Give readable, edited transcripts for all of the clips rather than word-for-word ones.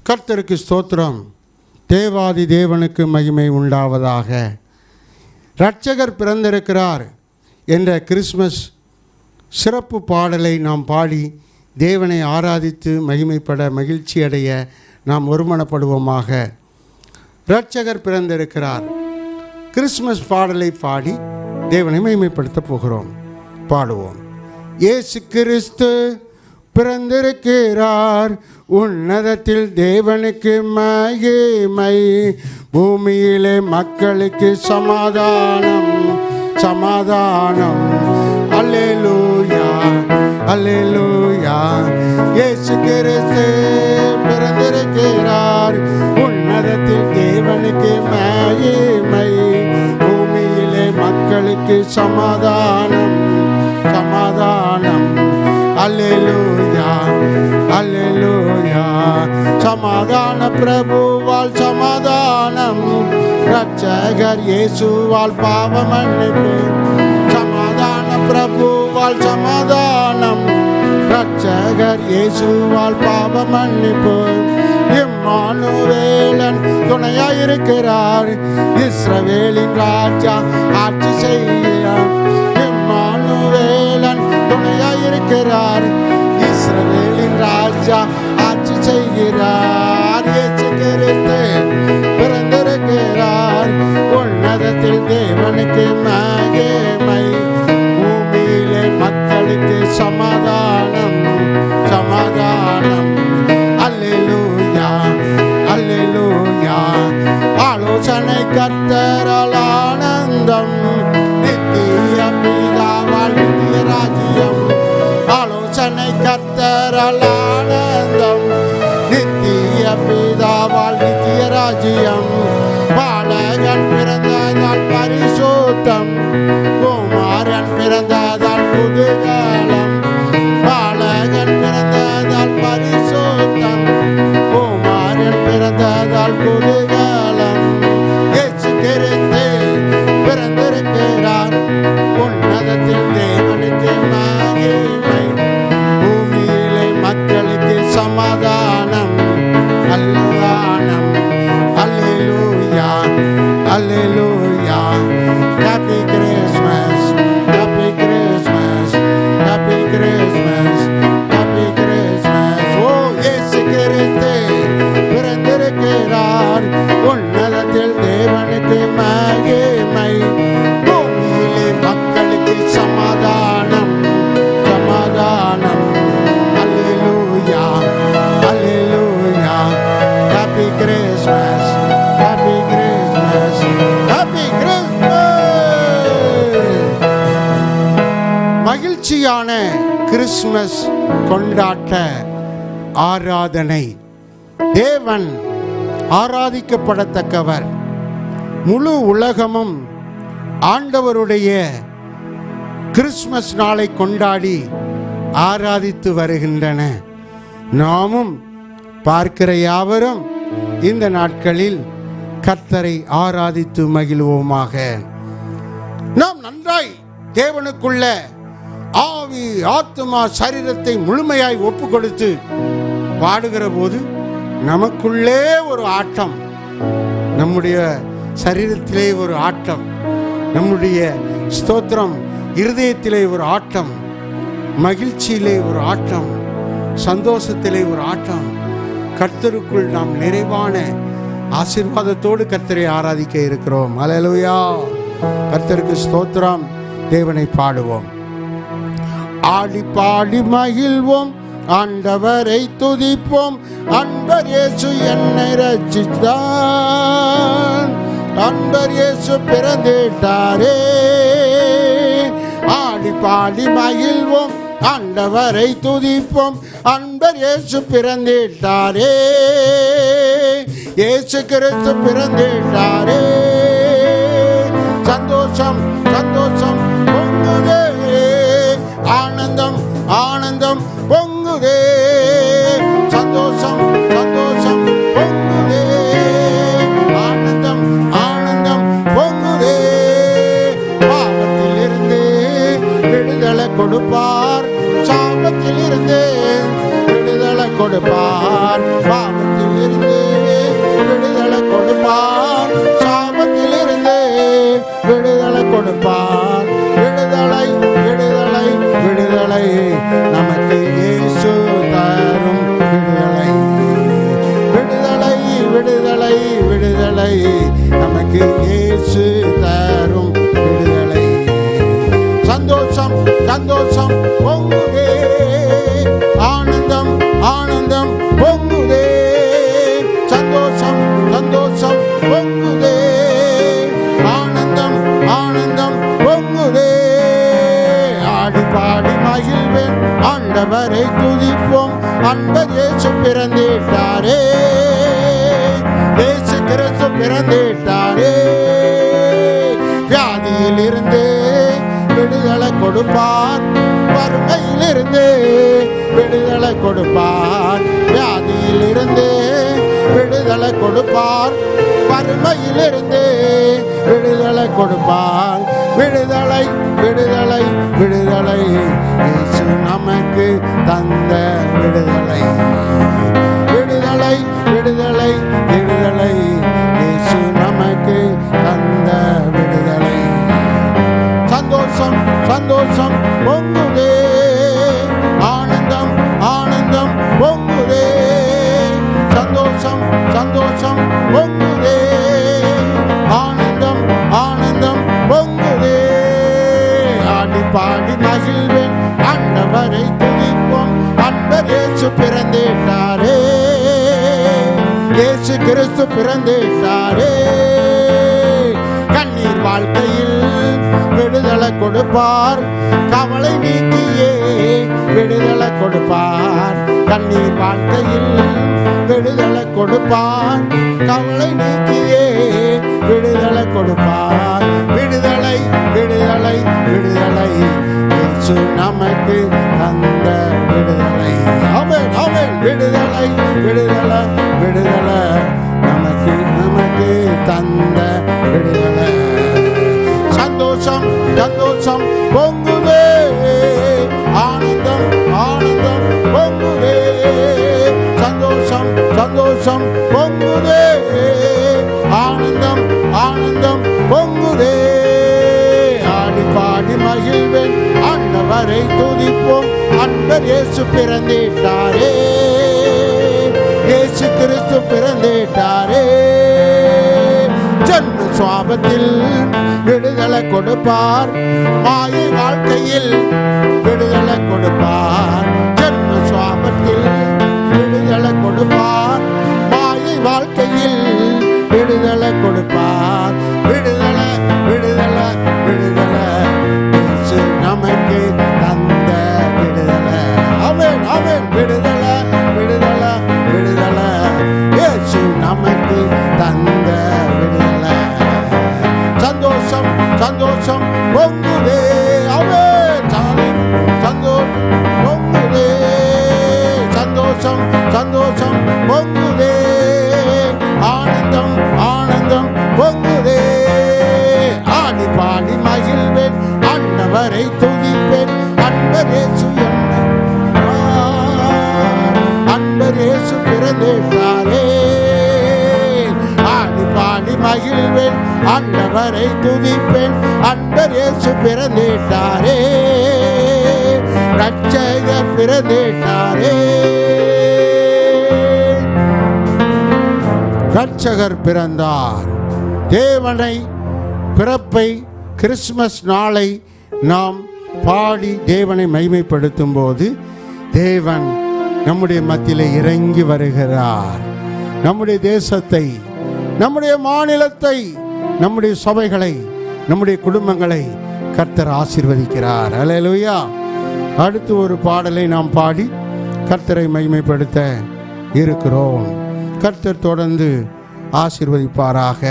கர்த்தருக்கு ஸ்தோத்திரம். தேவாதி தேவனுக்கு மகிமை உண்டாவதாக. இரட்சகர் பிறந்திருக்கிறார் என்ற கிறிஸ்மஸ் சிறப்பு பாடலை நாம் பாடி தேவனை ஆராதித்து மகிமைப்பட மகிழ்ச்சி அடைய நாம் ஒருமனப்படுவோமாக. இரட்சகர் பிறந்திருக்கிறார் கிறிஸ்மஸ் பாடலை பாடி தேவனை மகிமைப்படுத்த போகிறோம். பாடுவோம். இயேசு கிறிஸ்து பிறந்திருக்கிறார், உன்னதத்தில் தேவனுக்கு மகிமை, பூமியிலே மக்களுக்கு சமாதானம் சமாதானம். அல்லேலூயா அல்லேலூயா. இயேசு கிறிஸ்து பிறந்திருக்கிறார், உன்னதத்தில் தேவனுக்கு மகிமை, பூமியிலே மக்களுக்கு சமாதானம் சமாதானம். அல்லேலூயா அல்லேலூயா. சமாதான பிரபுவால் சமாதானம், இரட்சகர் இயேசுவால் பாவ மன்னிப்பு. சமாதான பிரபுவால் சமாதானம், இரட்சகர் இயேசுவால் பாவ மன்னிப்பு. இம்மானுவேலன் துணையாயிருக்கிறார், இஸ்ரவேலின் ராஜா ஆட்சி செய்கிறார். இம்மானுவேலன் துணையாயிருக்கிறார், இஸ்ரவேலின் ராஜா ஆட்சி செய்கிறார். இயேசு கிறிஸ்து பிறந்திருக்கிறார், உன்னதத்தில் தேவனுக்கு மகிமை, பூமியிலே மக்களுக்கு சமாதானம் சமாதானம். அல்லேலூயா அல்லேலூயா. ஆலோசனை கர்த்தரால் ஆனந்தம், நித்திய பிதாவால் நித்திய ராஜ்யம். ஆலோசனை கர்த்தரால் ஆனந்தம், நித்திய பிதாவால் நித்திய ராஜ்யம். பாலகன் பிறந்ததால் பரிசுத்தம், குமாரன் பிறந்ததால் புதுகாலம். பாலகன் பிறந்ததால் பரிசுத்தம், குமாரன் பிறந்ததால் புதுகாலம். இயேசு கிறிஸ்து பிறந்திருக்கிறார், உன்னதத்தில் தேவனுக்கு மகிமை, பூமியிலே மக்களுக்கு சமாதானம் சமாதானம். அல்லேலூயா அல்லேலூயா. Happy Christmas happy Christmas happy Christmas happy Christmas. ஓ இயேசு கிறிஸ்து பிறந்திருக்கிறார், உன்னதத்தில் தேவனுக்கு மகிமை, பூமியிலே மக்களுக்கு சமாதானம் சமாதானம். அல்லேலூயா அல்லேலூயா. Happy Christmas happy Christmas happy Christmas. மகிழ்ச்சியான கிறிஸ்மஸ் கொண்டாட்ட ஆராதனை. தேவன் ஆராதிக்கப்படத்தக்கவர். முழு உலகமும் ஆண்டவருடைய கிறிஸ்மஸ் நாளை கொண்டாடி ஆராதித்து வருகின்றன. நாமும் பார்க்கிற யாவரும் இந்த நாட்களில் கர்த்தரை ஆராதித்து மகிழ்வோமாக. நாம் நன்றாய் தேவனுக்குள்ள ஆவி ஆத்துமா சரீரத்தை முழுமையாய் ஒப்பு கொடுத்து பாடுகிற போது நமக்குள்ளே ஒரு ஆட்டம், நம்முடைய சரீரத்திலே ஒரு ஆட்டம், நம்முடைய ஸ்தோத்திரம் இருதயத்திலே ஒரு ஆட்டம், மகிழ்ச்சியிலே ஒரு ஆட்டம், சந்தோஷத்திலே ஒரு ஆட்டம். கர்த்தருக்குள் நாம் நிறைவான ஆசீர்வாதத்தோடு கர்த்தரை ஆராதிக்க இருக்கிறோம். அல்லேலூயா. கர்த்தருக்கு ஸ்தோத்திரம். தேவனை பாடுவோம். ஆடி பாடி மகிழ்வோம், ஆண்டவரை துதிப்போம். அன்பர் இயேசு என்னை ரட்சித்தார், அன்பர் இயேசு பிறந்திட்டாரே. ஆடி பாடி மகிழ்வோம், ஆண்டவரை துதிப்போம். அன்பர் இயேசு பிறந்திட்டாரே, இயேசு கிறிஸ்து பிறந்திட்டாரே. சந்தோஷம் சந்தோஷம் பொங்குதே, ஆனந்தம் ஆனந்தம் பொங்குதே. சந்தோஷம் சந்தோஷம் பொங்குதே, ஆனந்தம் ஆனந்தம் பொங்குதே. பாவத்தில் இருந்து விடுதலை கொடுப்பார், சாபத்தில் இருந்து விடுதலை கொடுப்பார். பாவத்தில் இருந்து விடுதலை நமக்கு இயேசு தரும் விடுதலை. சந்தோஷம் சந்தோஷம் பொங்குதே, ஆனந்தம் ஆனந்தம் பொங்குதே, சந்தோஷம் சந்தோஷம் பொங்குதே, ஆனந்தம் ஆனந்தம் பொங்குதே. ஆடி பாடி மகிழ்வேன், ஆண்டவரை துதிப்போம், அன்பர் இயேசு பிறந்திட்டாரே, இயேசு கிறிஸ்து பிறந்திட்டாரே. வியாதியில் இருந்து விடுதலை கொடுப்பார், வறுமையில் இருந்து விடுதலை கொடுப்பார், வியாதியில் இருந்து விடுதலை கொடுப்பார், வறுமையில் இருந்து விடுதலை கொடுப்பார். விடுதலை விடுதலை விடுதலை, இயேசு நமக்கு தந்த விடுதலை. விடுதலை விடுதலை விடுதலை, இயேசு நமக்கு தந்த விடுதலை. சந்தோஷம் சந்தோஷம் பொங்குதே, ஆனந்தம் ஆனந்தம் பொங்குதே, சந்தோஷம் சந்தோஷம் பொங்குதே, ஆனந்தம் ஆனந்தம் பொங்குதே. ஆடி பாடி மகிழ்வேன், ஆண்டவரை துதிப்போம், அன்பர் இயேசு பிறந்திட்டாரே, இயேசு கிறிஸ்து பிறந்திட்டாரே. கண்ணீர் வாழ்க்கையில் விடுதலை கொடுப்பார், கவலை நீக்கியே விடுதலை கொடுப்பார். கண்ணீர் வாழ்க்கையில் விடுதலை கொடுப்பார், கவலை நீக்கியே விடுதலை கொடுப்பார். விடுதலை விடுதலை விடுதலை, இயேசு நமக்கு தந்த விடுதலை. ஆமென் ஆமென். விடுதலை விடுதலை விடுதலை, நமக்கு நமக்கு தந்த விடுதலை. சந்தோஷம் சந்தோஷம் பொங்குதே, ஆனந்தம் ஆனந்தம் பொங்குதே, சந்தோஷம் சந்தோஷம் பொங்குதே, ஆனந்தம் ஆனந்தம் பொங்குதே. ஆடி பாடி மகிழ்வேன், ஆண்டவரை துதிப்போம், அன்பர் இயேசு பிறந்திட்டாரே, இயேசு கிறிஸ்து பிறந்திட்டாரே. ஜன்ம சுவாபத்தில் விடுதலை கொடுப்பார், மாயை வாழ்க்கையில் விடுதலை கொடுப்பார். ஜன்ம சுவாபத்தில் விடுதலை கொடுப்பார், மாயை வாழ்க்கையில் விடுதலை கொடுப்பார். விடுதலை விடுதலை விடுதலை, இயேசு நமக்கு தந்த விடுதலை. ஆமென் ஆமென். விடுதலை விடுதலை விடுதலை, இயேசு நமக்கு தந்த விடுதலை. சந்தோஷம் சந்தோஷம் பொங்குதே, ஆமென். சந்தோஷம் பொங்குதே, சந்தோஷம் சந்தோஷம் பொங்குதே, ஆனந்தம் ஆனந்தம் பொங்குதே. ஆடி பாடி மகிழ்வேன், ஆண்டவரை துதிப்பேன், அன்பர் இயேசு அன்பர் இயேசு பிறந்திட்டாரே. ஆடி பாடி மகிழ்வேன், ஆண்டவரை துதிப்பேன், அன்பர் இயேசு பிறந்திட்டாரே, ரட்சகர் பிறந்திட்டாரே. ரட்சகர் பிறந்தார். தேவனை பிறப்பை, கிறிஸ்துமஸ் நாளை நாம் பாடி தேவனை மகிமைப்படுத்தும் போது தேவன் நம்முடைய மத்தியிலே இறங்கி வருகிறார். நம்முடைய தேசத்தை, நம்முடைய மாநிலத்தை, நம்முடைய சபைகளை, நம்முடைய குடும்பங்களை கர்த்தர் ஆசீர்வதிக்கிறார். அல்லேலூயா. அடுத்து ஒரு பாடலை நாம் பாடி கர்த்தரை மகிமைப்படுத்த இருக்கிறோம். கர்த்தர் தொடர்ந்து ஆசீர்வதிப்பாராக.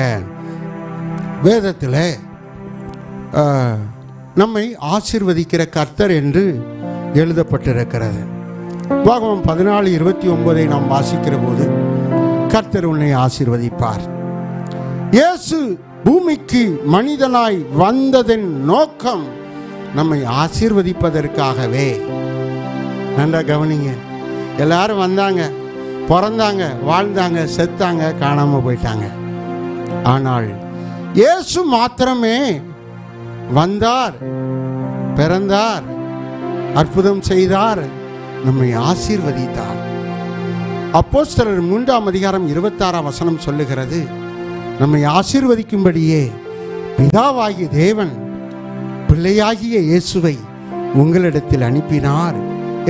வேதத்தில் நம்மை ஆசீர்வதிக்கிற கர்த்தர் என்று எழுதப்பட்டிருக்கிறது. உபாகமம் 14:29 நாம் வாசிக்கிற போது கர்த்தர் உன்னை ஆசீர்வதிப்பார். இயேசு பூமிக்கு மனிதனாய் வந்ததன் நோக்கம் நம்மை ஆசீர்வதிப்பதற்காகவே. நன்றா கவனிங்க. எல்லாரும் வந்தாங்க, பிறந்தாங்க, வாழ்ந்தாங்க, செத்தாங்க, காணாம போயிட்டாங்க. ஆனால் இயேசு மாத்திரமே வந்தார், பிறந்தார், அற்புதம் செய்தார், நம்மை ஆசீர்வதித்தார். அப்போஸ்தலர் 3 அதிகாரம் 26 சொல்லுகிறது, நம்மை ஆசீர்வதிக்கும்படியே பிதாவாகிய தேவன் பிள்ளையாகிய இயேசுவை உங்களிடத்தில் அனுப்பினார்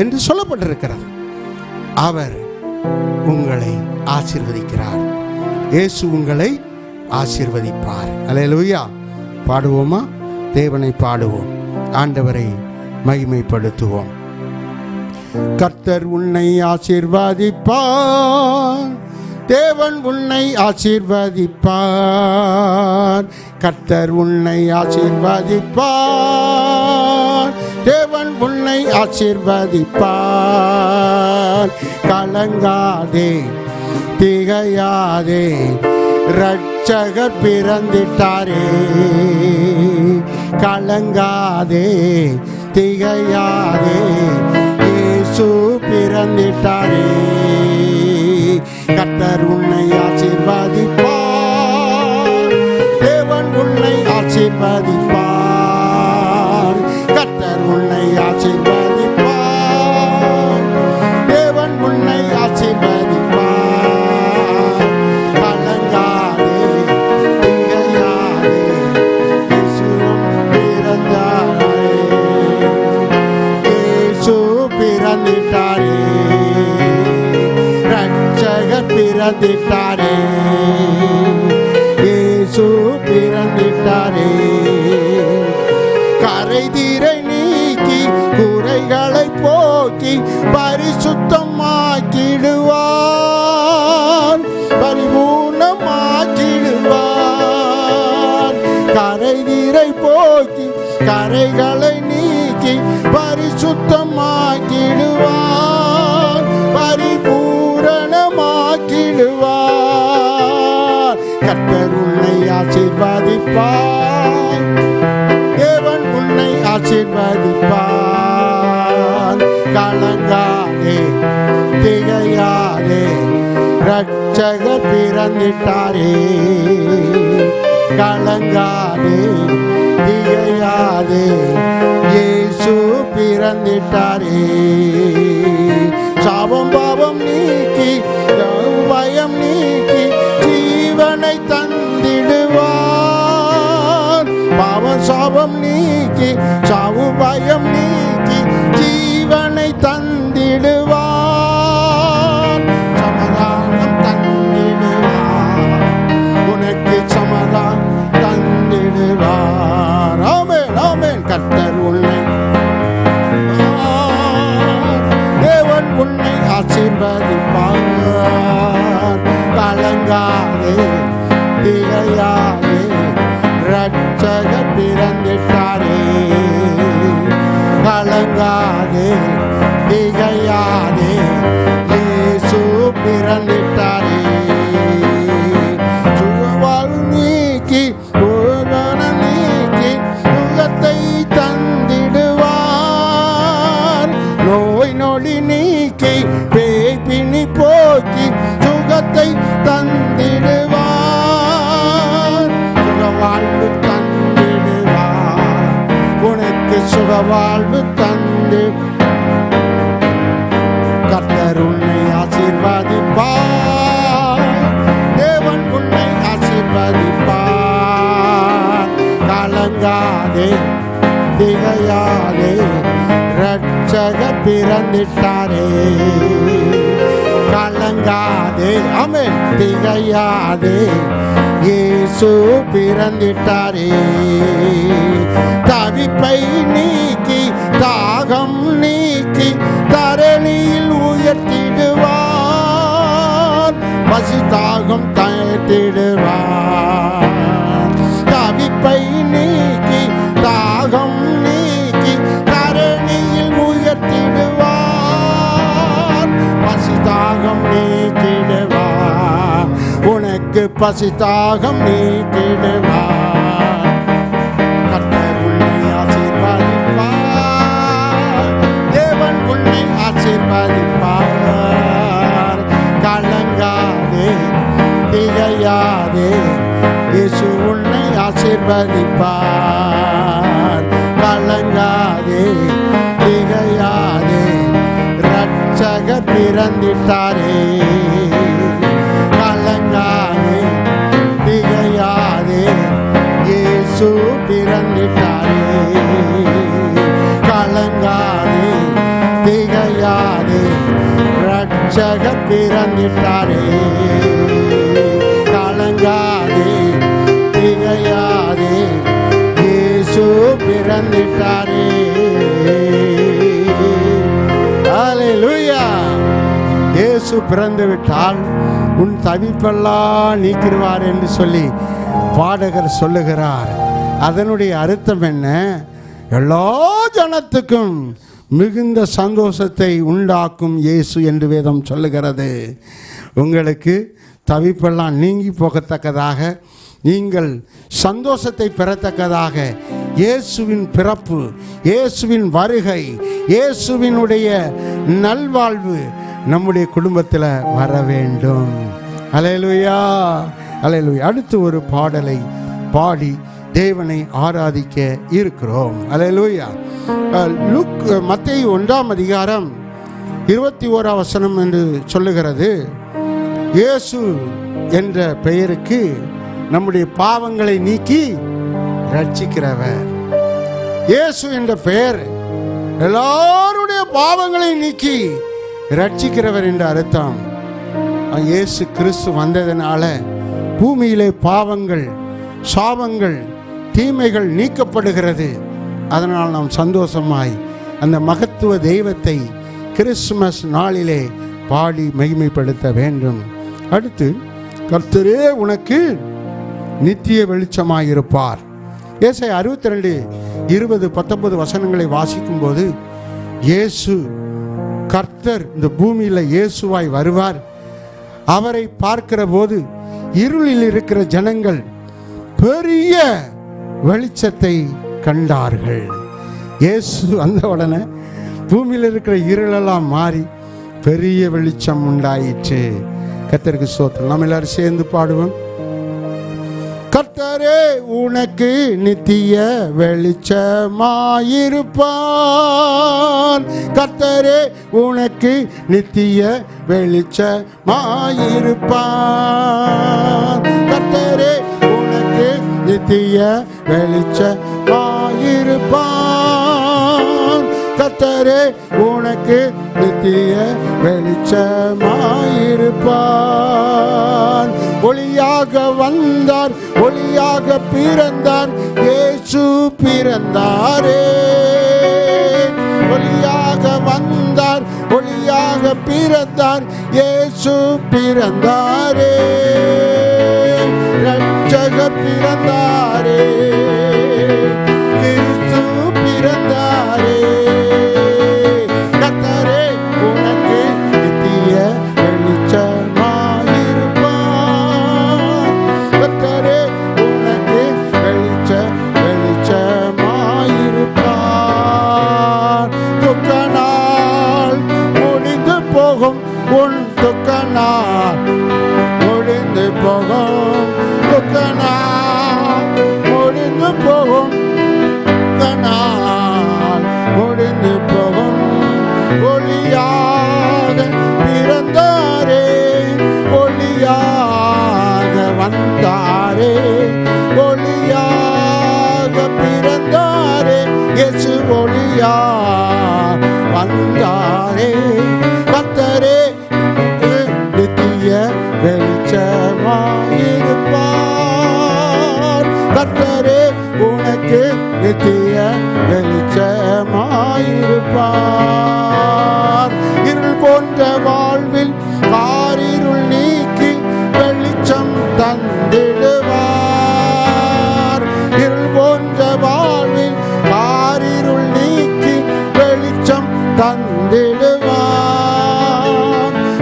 என்று சொல்லப்பட்டிருக்கிறது. அவர் உங்களை ஆசீர்வதிக்கிறார். இயேசு உங்களை ஆசீர்வதிப்பார். அல்லேலூயா. பாடுவோமா? தேவனை பாடுவோம், ஆண்டவரை மகிமைப்படுத்துவோம். கர்த்தர் உன்னை ஆசீர்வதிப்பார், தேவன் உன்னை ஆசீர்வதிப்பார். கர்த்தர் உன்னை ஆசீர்வதிப்பார், தேவன் உன்னை ஆசீர்வதிப்பார். கலங்காதே, திகையாதே, இரட்சகர் பிறந்திட்டாரே. கலங்காதே, திகையாதே, இயேசு பிறந்திட்டாரே. கர்த்தர் உன்னை ஆசீர்வதிப்பார், தேவன் உன்னை ஆசீர்வதிப்பார். கர்த்தர் உன்னை ஆசீர்வதிப்பார், தேவன் உன்னை ஆசீர்வதிப்பார். கலங்காதே, திகையாதே, இயேசு பிறந்தாரே. இயேசு பிறந்திட்டாரே, இரட்சகர் பிறந்திட்டாரே. இயேசு பிறந்திட்டாரே. கரைதீரை நீக்கி குறைகளை போக்கி பரிசுத்தமாக்கிடுவார், பரிபூர்ணமாக்கிடுவார். கரைதீரை போக்கி கரைகளை நீக்கி பரிசுத்தமாக்கிடுவார், பரிபூரணமாக்கிடுவார். கர்த்தர் உன்னை ஆசீர்வதிப்பார், தேவன் உன்னை ஆசீர்வதிப்பார். கலங்காதே, திகையாதே, இரட்சகர் பிறந்திட்டாரே. கலங்காதே, திகையாதே, இயேசு பிறந்திட்டாரே. சாபம் பாவம் நீக்கி பயம் நீக்கி ஜீவனை தந்திடுவார். பாவம் சாபம் நீக்கி சாவு பயம் நீக்கி ஜீவனை தந்திடுவார். சமாதானம் தந்திடுவார், உனக்கு சமாதானம் தந்திடுவார். ஆமென், ஆமென். கர்த்தர் உன்னை, தேவன் உன்னை ஆசீர்வதிப்பார். கலங்காதே, திகையாதே, இரட்சகர் பிறந்திட்டாரே. கலங்காதே, திகையாதே, இயேசு பிறந்திட்டாரே. சுகவாழ்வு நீக்கி பூரணம் நீக்கி சுகத்தை தந்திடுவார். நோய் நொடி நீக்கி பேய் பிணி போக்கி சுகத்தை தந்திடுவார். சுகவாழ்வு தந்திடுவார், உனக்கு சுகவாழ்வு தந்து. கர்த்தர் உன்னை ஆசீர்வதிப்பார், தேவன் உன்னை ஆசீர்வதிப்பார். கலங்காதே, திகையாதே, இரட்சகர் பிறந்திட்டாரே. கலங்காதே, ஆமென், திகையாதே, இயேசு பிறந்திட்டாரே. தவிப்பை நீக்கி தாகம் நீக்கி தரணியில் உயர்த்திடுவார், பசி தாகம் தயத்திடுவார். தவிப்பை நீக்கி தாகம் நீக்கி தரணியில் உயர்த்திடுவார், பசி தாகம் நீக்கிடுவார், உனக்கு பசி தாகம் நீக்கிடுவார். கர்த்தர் உன்னை ஆசீர்வதிப்பார், தேவன் உன்னை ஆசீர்வதிப்பார். கலங்காதே, திகையாதே, இயேசு உன்னை ஆசீர்வதிப்பார். கலங்காதே, திகையாதே, இரட்சகர் பிறந்திட்டாரே. கலங்காதே, திகை இயேசு பிறந்து விட்டால் உன் தவிப்பெல்லாம் நீக்கிடுவார் என்று சொல்லி பாடகர் சொல்லுகிறார். அதனுடைய அர்த்தம் என்ன? எல்லா ஜனத்துக்கும் மிகுந்த சந்தோஷத்தை உண்டாக்கும் இயேசு என்று வேதம் சொல்லுகிறது. உங்களுக்கு தவிப்பெல்லாம் நீங்கி போகத்தக்கதாக, நீங்கள் சந்தோஷத்தை பெறத்தக்கதாக இயேசுவின் பிறப்பு, இயேசுவின் வருகை, இயேசுவினுடைய நல்வாழ்வு நம்முடைய குடும்பத்தில் வர வேண்டும். அல்லேலூயா, அல்லேலூயா. அடுத்து ஒரு பாடலை பாடி தேவனை ஆராதிக்க இருக்கிறோம். அல்லேலூயா. மத்தேயு 1ஆம் அதிகாரம் 21ஆம் வசனம் என்று சொல்லுகிறது. இயேசு என்ற பெயருக்கு நம்முடைய பாவங்களை நீக்கி ரட்சிக்கிறவர். இயேசு என்ற பெயர் எல்லாருடைய பாவங்களை நீக்கி ரட்சிக்கிறவர் என்ற அர்த்தம். இயேசு கிறிஸ்து வந்ததனால பூமியிலே பாவங்கள், சாபங்கள், தீமைகள் நீக்கப்படுகிறது. அதனால் நாம் சந்தோஷமாய் அந்த மகத்துவ தெய்வத்தை கிறிஸ்துமஸ் நாளிலே பாடி மகிமைப்படுத்த வேண்டும். அடுத்து, கர்த்தரே உனக்கு நித்திய வெளிச்சமாயிருப்பார். ஏசாயா 62:20-19 வசனங்களை வாசிக்கும் போது இயேசு கர்த்தர் இந்த பூமியில் இயேசுவாய் வருவார். அவரை பார்க்கிற போது இருளில் இருக்கிற ஜனங்கள் பெரிய வெளிச்சத்தை கண்டார்கள். இயேசு வந்த உடனே பூமியில் இருக்கிற இருளெல்லாம் மாறி பெரிய வெளிச்சம் உண்டாயிற்று. கர்த்தருக்கு ஸ்தோத்திரம். நாம் எல்லாரும் சேர்ந்து பாடுவோம். கர்த்தரே உனக்கு நித்திய வெளிச்சமாயிருப்பார். கர்த்தரே உனக்கு நித்திய வெளிச்சமாயிருப்பார். கர்த்தரே உனக்கு நித்திய வெளிச்சமாயிருப்பார். கர்த்தரே உனக்கு நித்திய வெளிச்சமாயிருப்பார். ஒளியாக வந்தார், ஒளியாக பிறந்தார், இயேசு பிறந்தாரே. ஒளியாக வந்தார், ஒளியாக பிறந்தார், இயேசு பிறந்தாரே. ரட்சகர் பிறந்தாரே, கிறிஸ்து பிறந்தாரே. கர்த்தரே உனக்கு நித்திய வெளிச்சமாயிருப்பார். கர்த்தரே உனக்கு வெளிச்சமாயிருப்பார். துக்க நாள் முடிந்து போகும், உன் துக்க நாள் முடிந்து போகும். துக்க நாள் முடிந்து போகும், துக்க நாள் முடிந்து போகும். ஒளியாக பிறந்தாரே, ஒளியாக வந்தாரே, ஒளியாக பிறந்தாரே, இயேசு ஒளியாக வந்தாரே. கர்த்தரே நித்திய வெளிச்சமாயிருப்பார். கர்த்தரே உனக்கு நித்திய வெளிச்சமாயிருப்பார். இருள் போன்ற வாழ்வில் காரிருள் நீக்கி வெளிச்சம் தந்திடுவார். இருள் போன்ற வாழ்வில் காரிருள் நீக்கி வெளிச்சம் தந்திடுவார்.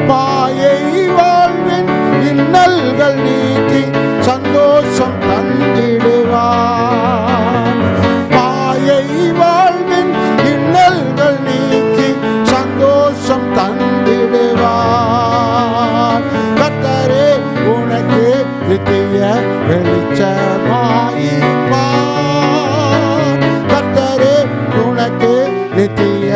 மாயை வாழ்வின் இன்னல்கள் நீக்கி சந்தோஷம் தந்திடுவார். மாயை வாழ்வின் இன்னல்கள் நீக்கி சந்தோஷம் தந்திடுவார். கர்த்தரே உனக்கு நித்திய வெளிச்சமாயிருப்பார். கர்த்தரே உனக்கு நித்திய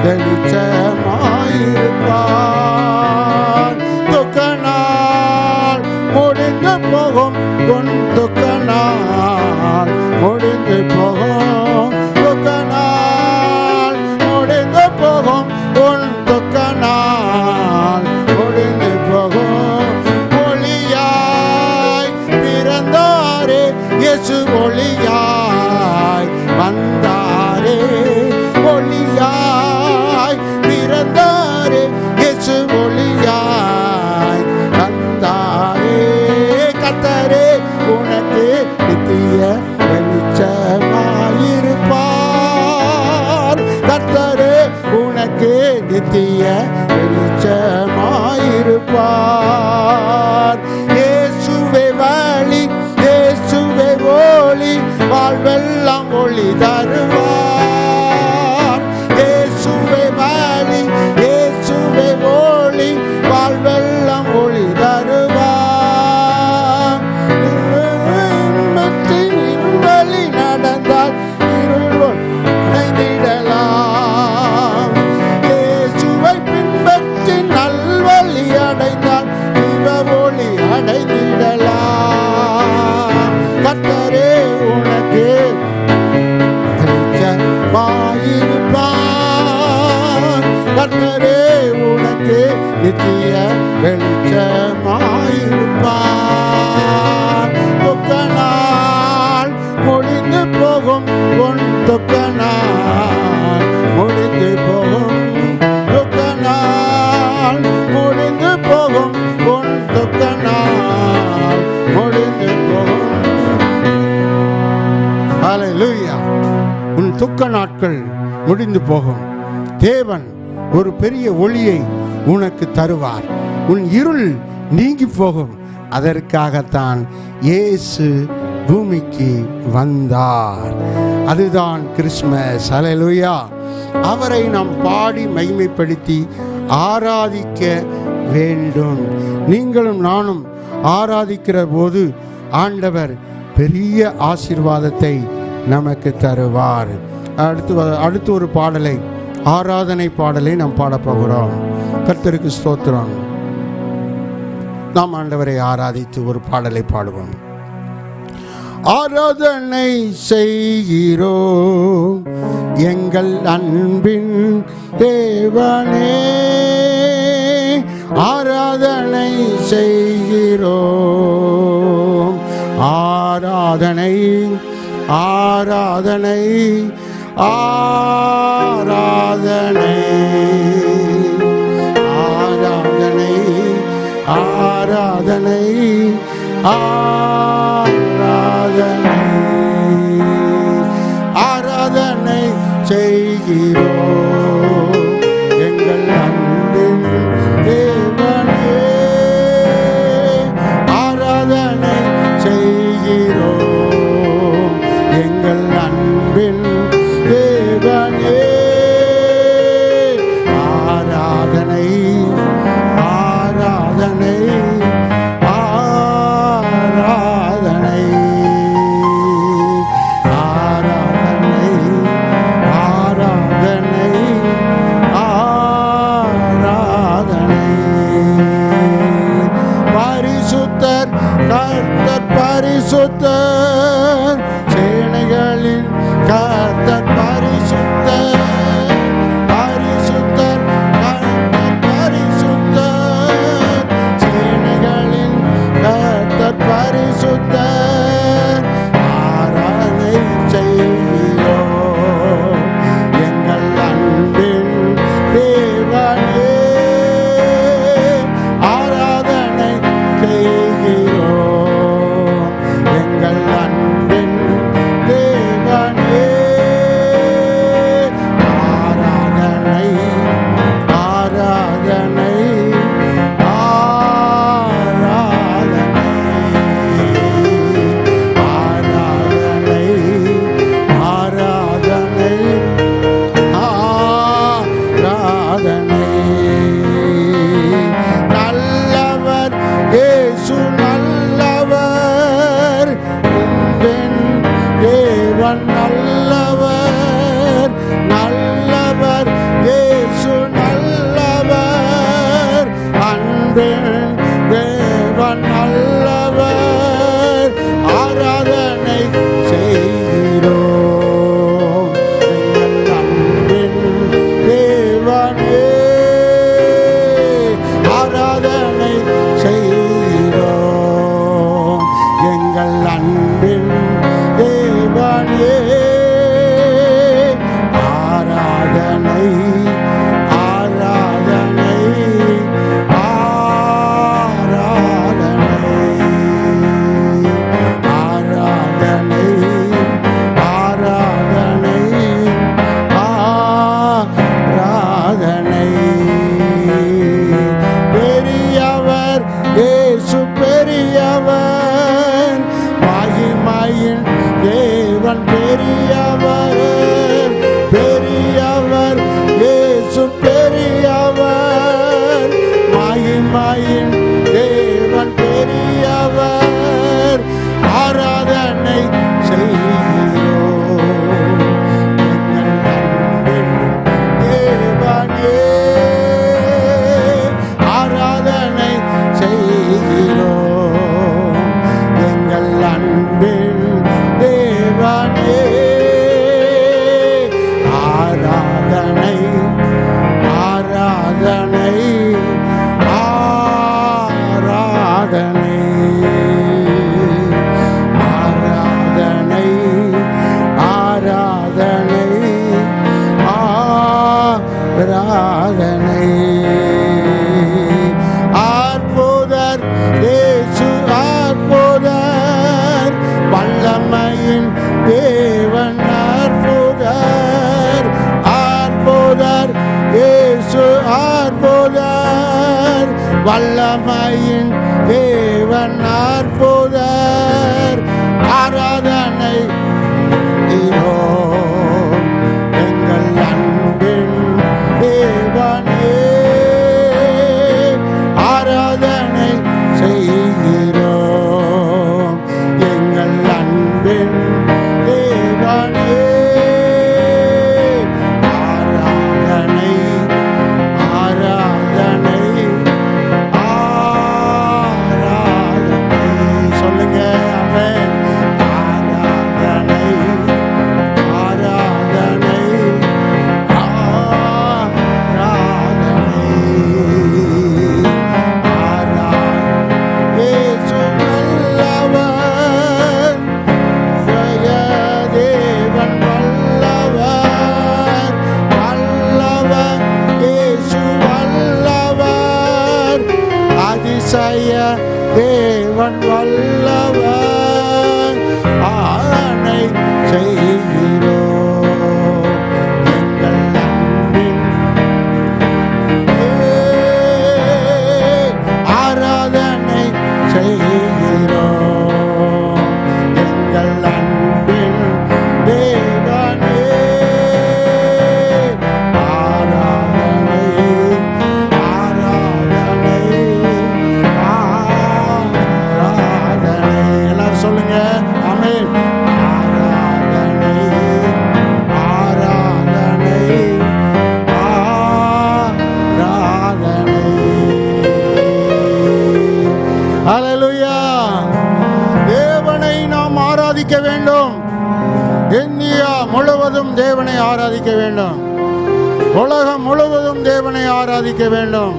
வெளிச்சமாயிருப்பார். துக்க நாள் முடிந்து போகும், உன் துக்க நாள் முடிந்து போகும். துக்க நாள் முடிந்து போகும், உன் துக்க நாள் முடிந்து போகும். ஒளியாய் பிறந்தாரே, இயேசு ஒளியாய் வந்தாரே. ஒளியாய் பிறந்தாரே, இயேசு ஒளியாய் நித்திய வெளிச்சமாயிருப்பார். கர்த்தரே உனக்கு நித்திய வெளிச்சமாயிருப்பார். இயேசுவே வழி, இயேசுவே ஒளி, வாழ்வெல்லாம் ஒளி தருவார். இயேசுவே வழி, இயேசுவே ஒளி, வாழ்வெல்லாம் ஒளி தருவார். வழி நடந்தால் இருள் அடைந்திடலாம். இயேசுவை பின்பற்றி நல்வழி அடைந்தால் இவ ஒளி அடைந்திடலாம். கர்த்தரே உனக்கு வெளிச்சமாயிருப்பார். கர்த்தரே உனக்கு நித்திய வெளிச்சமாயிருப்பார். துக்க நாள் முடிந்து போகும், உன் துக்க நாள் முடிந்து போகும். துக்க நாள் முடிந்து போகும், உன் துக்க நாள் முடிந்து போகும். ஹல்லேலூயா. உன் துக்க நாட்கள் முடிந்து போகும். தேவன் ஒரு பெரிய ஒளியை உனக்கு தருவார். உன் இருள் நீங்கி போகும். அதற்காகத்தான் இயேசு பூமிக்கு வந்தார். அதுதான் கிறிஸ்மஸ். ஹல்லேலூயா. அவரை நாம் பாடி மகிமைப்படுத்தி ஆராதிக்க வேண்டும். நீங்களும் நானும் ஆராதிக்கிற போது ஆண்டவர் பெரிய ஆசீர்வாதத்தை நமக்கு தருவார். அடுத்து ஒரு பாடலை, ஆராதனை பாடலை நாம் பாடப்போகிறோம். கர்த்தருக்கு ஸ்தோத்திரம். நாம் ஆண்டவரை ஆராதித்து ஒரு பாடலை பாடுவோம். ஆராதனை செய்கிறோம் எங்கள் அன்பின் தேவனே. ஆராதனை செய்கிறோம். ஆராதனை ஆராதனை ஆராதனை ஆராதனை ஆராதனை ஆராதனை ஆராதனை செய்கிறோம் எங்கள் அன்பின் தேவனே. ஆராதனை செய்கிறோம் எங்கள் அன்பின் தேவனே. ஆராதனை ஆராதனை ஆராதனை ஆராதனை ஆராதனை ஆராதனை. பரிசுத்தர் கர்த்தர் பரிசுத்தர், சேனைகளின் கர்த்தர் பரிசுத்தர். பரிசுத்தர் கர்த்தர் பரிசுத்தர், சேனைகளின் கர்த்தர் பரிசுத்தர். ஆராதனை செய்கிறோம் எங்கள் அன்பின் தேவனே. ஆராதனை செய்கிறோம் எங்கள் அன்பின் தேவனே. ஆராதனை ஆராதனை ஆராதனை ஆராதனை ஆராதனை. நல்லவர் இயேசு நல்லவர், அன்பின் தேவன் நல்லவர். நல்லவர் இயேசு நல்லவர், அன்பின் தேவன் நல்லவர். ஆராதனை செய்கிறோம் எங்கள் அன்பின் தேவனே. ஆராதனை செய்கிறோம் எங்கள் அன்பின் தேவனே. ஆராதனை ஆராதனை ஆராதனை ஆராதனை வல்லமையின் தேவன் அற்புதர் ஆராதனை இதோ எங்கள் அன்பின் தேவனே ஆராதனை செய்கிறோம் எங்கள் அன்பின் தேவனே ஆராதனை ஆராதனை ஆராதனை சொல்லுங்க ஆமென் ஆராதனை ஆராதனை ஆராதனை இயேசு வல்லவர் ஜெய தேவன் வல்லவர் வல்லவர் இயேசு வல்லவர் அதிசய தேவன் வல்லவர் ஆணை செய்கிறோம் எங்கள் அன்பின் ஆராதனை செய்கிறோம் எங்கள் அன்பின் தேவனே ஆராதனை ஆராதனை ஆராதனை எல்லாரும் சொல்லுங்க ஆமென் ஆராதனை ஆராதனை ஆராதனை ஹல்லேலூயா தேவனை நாம் ஆராதிக்க வேண்டும் இந்தியா முழுவதும் தேவனை ஆராதிக்க வேண்டும் உலகம் முழுவதும் தேவனை ஆராதிக்க வேண்டும்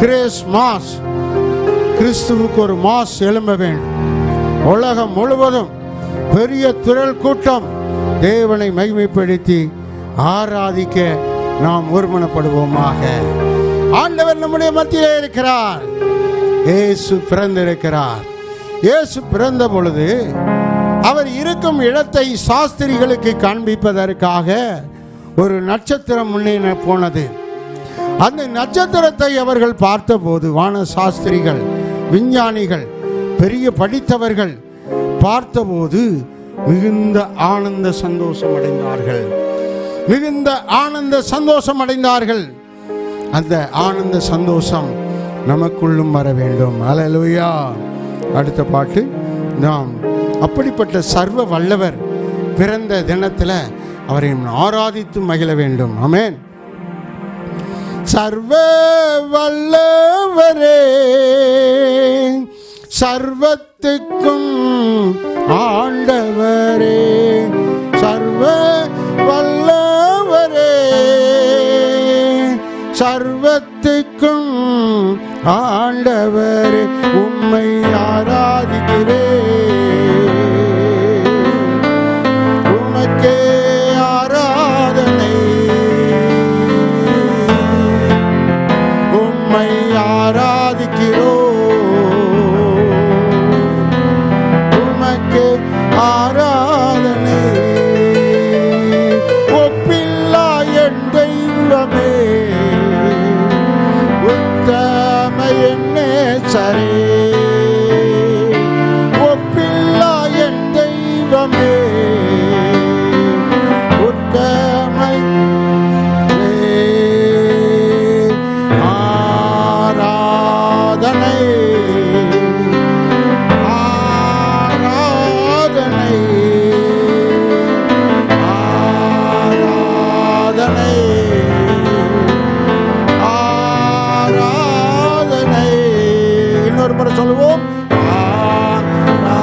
கிறிஸ்மஸ் கிறிஸ்துவுக்கு ஒரு மாஸ் எழும்ப வேண்டும் உலகம் முழுவதும் பெரிய திரள் கூட்டம் தேவனை மகிமைப்படுத்தி ஆராதிக்க நாம் ஒருமனப்படுவோமாக ஆண்டவர் நம்முடைய மத்தியிலே இருக்கிறார் இயேசு பிறந்திருக்கிறார் இயேசு பிறந்த பொழுது அவர் இருக்கும் இடத்தை சாஸ்திரிகளுக்கு காண்பிப்பதற்காக ஒரு நட்சத்திரம் முன்னே போனது அந்த நட்சத்திரத்தை அவர்கள் பார்த்தபோது வான சாஸ்திரிகள் விஞ்ஞானிகள் பெரிய படித்தவர்கள் பார்த்தபோது மிகுந்த ஆனந்த சந்தோஷம் அடைந்தார்கள் மிகுந்த ஆனந்த சந்தோஷம் அடைந்தார்கள் அந்த ஆனந்த சந்தோஷம் நமக்குள்ளும் வர வேண்டும் ஹல்லேலூயா அடுத்த பாட்டு நாம் அப்படிப்பட்ட சர்வ வல்லவர் பிறந்த தினத்தில் அவரை ஆராதித்து மகிழ வேண்டும் ஆமென் சர்வ வல்லவரே சர்வத்துக்கும் ஆண்டவரே சர்வ வல்லவரே சர்வத்துக்கும் ஆண்டவரே உம்மை ஆராதிக்கிறேன் உமக்கே ஆராதனை உம்மை ஆராதிக்கிறோம் உமக்கே ஆராதனை ஒப்பில்லா என் தெய்வமே உத்தம என்னே சரே ஒப்பில்லா என் தெய்வமே உத்தமை ஆராதனை ஆராதனை ஆராதனை ஆராதனை இன்னொரு முறை சொல்லுவோம் ஆராதனை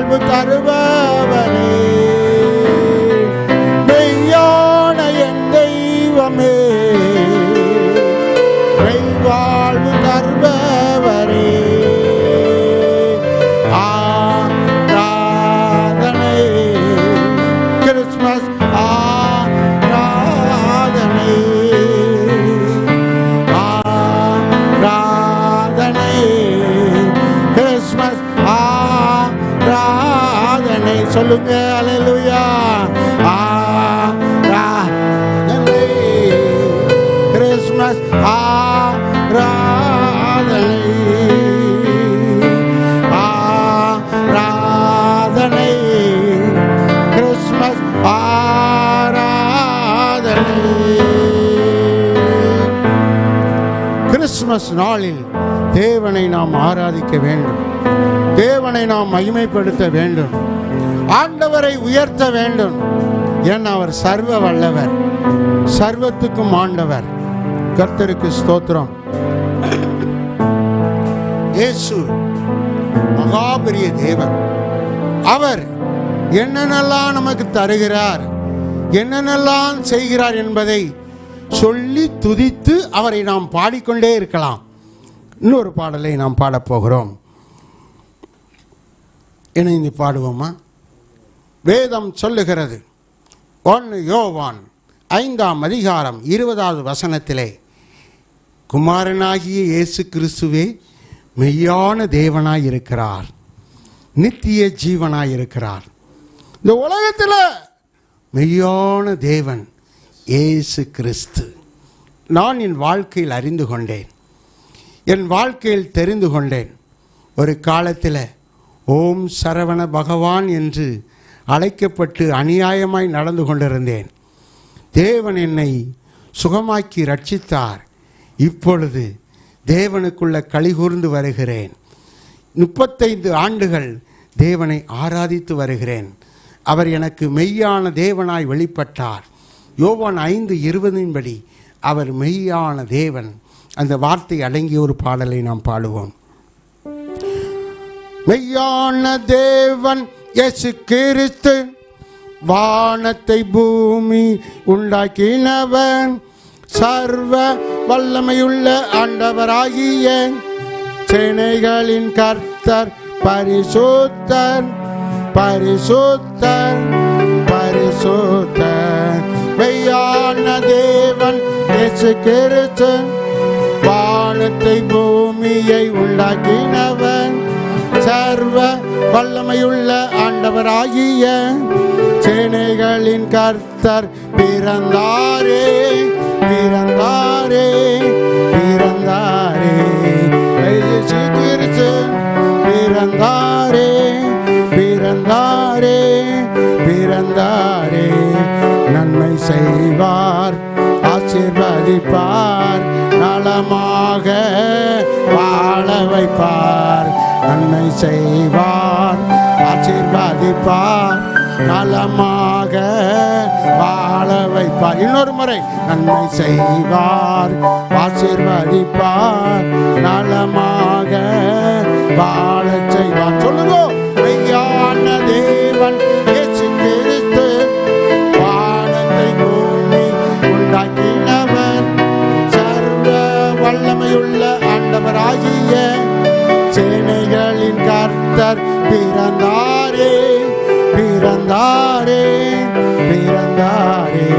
வாழ்வு தருபவரே, மெய்யான என் தெய்வமே, மெய் வாழ்வு தருபவரே, ஆராதனை. கிறிஸ்மஸ் ஆராதனை, ஆராதனை. கிறிஸ்மஸ் ஆராதனை. சொல்லுங்க அல்லேலூயா. ஆராதனை. கிறிஸ்மஸ் ஆராதனை, ஆராதனை. கிறிஸ்மஸ் ஆராதனை. கிறிஸ்மஸ் நாளில் தேவனை நாம் ஆராதிக்க வேண்டும், தேவனை நாம் மகிமைப்படுத்த வேண்டும், ஆண்டவரை உயர்த்த வேண்டும். ஏன் அவர் சர்வ வல்லவர், சர்வத்துக்கும் ஆண்டவர். கர்த்தருக்கு ஸ்தோத்திரம். இயேசு மகாபெரிய தேவன். அவர் என்னென்னலாம் நமக்கு தருகிறார், என்னென்னலாம் செய்கிறார் என்பதை சொல்லி துதித்து அவரை நாம் பாடிக்கொண்டே இருக்கலாம். இன்னொரு பாடலை நாம் பாடப்போகிறோம். இணைந்து பாடுவோமா? வேதம் சொல்லுகிறது 1 யோவான் 5ஆம் அதிகாரம் 20வது வசனத்திலே, குமாரனாகிய இயேசு கிறிஸ்துவே மெய்யான தேவனாய் இருக்கிறார், நித்திய ஜீவனாய் இருக்கிறார். இந்த உலகத்தில் மெய்யான தேவன் இயேசு கிறிஸ்து. நான் என் வாழ்க்கையில் அறிந்து கொண்டேன், என் வாழ்க்கையில் தெரிந்து கொண்டேன். ஒரு காலத்தில் ஓம் சரவண பகவான் என்று அழைக்கப்பட்டு அநியாயமாய் நடந்து கொண்டிருந்தேன். தேவன் என்னை சுகமாக்கி ரட்சித்தார். இப்பொழுது தேவனுக்குள்ள களிகூர்ந்து வருகிறேன். 35 ஆண்டுகள் தேவனை ஆராதித்து வருகிறேன். அவர் எனக்கு மெய்யான தேவனாய் வெளிப்பட்டார். யோவான் 5:20 படி அவர் மெய்யான தேவன். அந்த வார்த்தை அடங்கிய ஒரு பாடலை நாம் பாடுவோம். மெய்யான தேவன் இயேசு கிறிஸ்து, வானத்தை பூமி உண்டாக்கினவன், சர்வ வல்லமையுள்ள ஆண்டவராகிய சேனைகளின் கர்த்தர், பரிசுத்தர் பரிசுத்தர் பரிசுத்தர். மெய்யான தேவன் இயேசு கிறிஸ்து, வானத்தை பூமியை உண்டாக்கினவன், சர்வ வல்லமையுள்ள ஆண்டவராகிய சேனைகளின் கர்த்தர், பிறந்தாரே பிறந்தாரே பிறந்தாரே. இயேசு கிறிஸ்து பிறந்தாரே பிறந்தாரே பிறந்தாரே. நன்மை செய்வார், ஆசீர்வதிப்பார், நலமாக வாழ வைப்பார். நன்மை செய்வார், ஆசீர்வதிப்பார், நலமாக வாழ வைப்பார். இன்னொரு முறை, நன்மை செய்வார், ஆசீர்வதிப்பார், நலமாக வாழ செய்வார். சொல்லுங்க. மெய்யான தேவன் இயேசு கிறிஸ்து, வானத்தை பூமி உண்டாக்கினவர், சர்வ வல்லமையுள்ள ஆண்டவராகிய சேனைகளின் கர்த்தர், பிறந்தாரே பிறந்தாரே பிறந்தாரே.